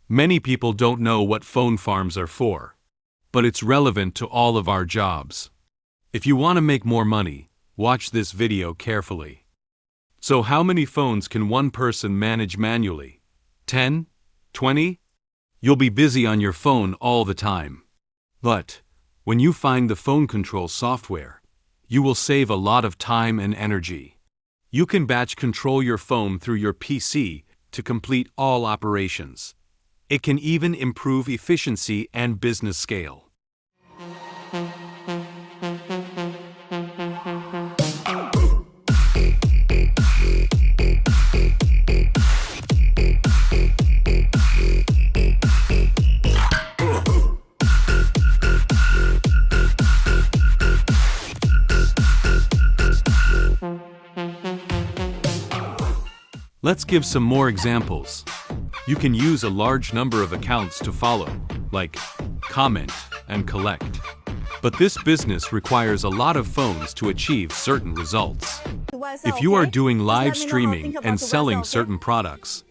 Many people don't know what phone farms are for, but it's relevant to all of our jobs. If you want to make more money, watch this video carefully. So how many phones can one person manage manually? 10? 20? You'll be busy on your phone all the time. But when you find the phone control software, you will save a lot of time and energy. You can batch control your phone through your PC to complete all operations. It can even improve efficiency and business scale. Let's give some more examples. You can use a large number of accounts to follow, like comment and collect. But this business requires a lot of phones to achieve certain results. If you are doing live streaming and selling certain products,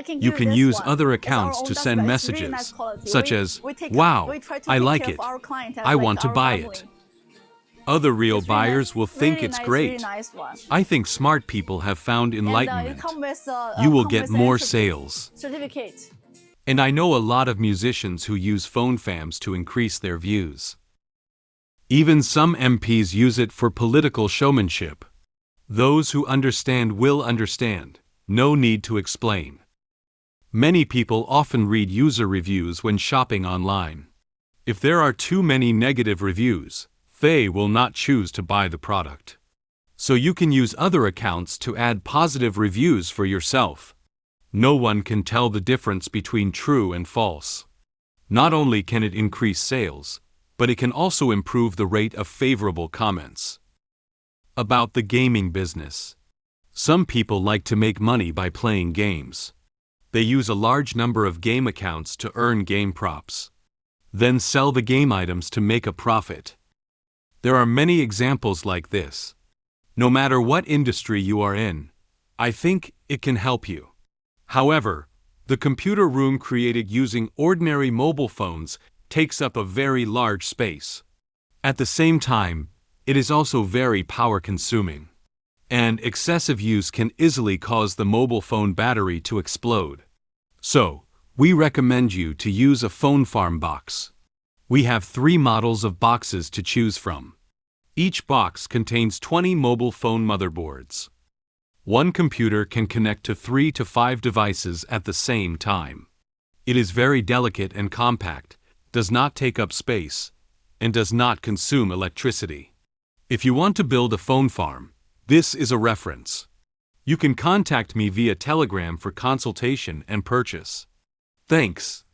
you can use other accounts to send messages, such as, "Wow, I like it. I want to buy it." Other real buyers will think it's great. I think smart people have found enlightenment. You will get more sales. And I know a lot of musicians who use phone fams to increase their views. Even some MPs use it for political showmanship. Those who understand will understand. No need to explain. Many people often read user reviews when shopping online. If there are too many negative reviews, they will not choose to buy the product. So you can use other accounts to add positive reviews for yourself. No one can tell the difference between true and false. Not only can it increase sales, but it can also improve the rate of favorable comments. About the gaming business. Some people like to make money by playing games. They use a large number of game accounts to earn game props, then sell the game items to make a profit. There are many examples like this. No matter what industry you are in, I think it can help you. However, the computer room created using ordinary mobile phones takes up a very large space. At the same time, it is also very power-consuming. And excessive use can easily cause the mobile phone battery to explode. So, we recommend you to use a phone farm box. We have 3 models of boxes to choose from. Each box contains 20 mobile phone motherboards. One computer can connect to 3 to 5 devices at the same time. It is very delicate and compact, does not take up space, and does not consume electricity. If you want to build a phone farm, this is a reference. You can contact me via Telegram for consultation and purchase. Thanks.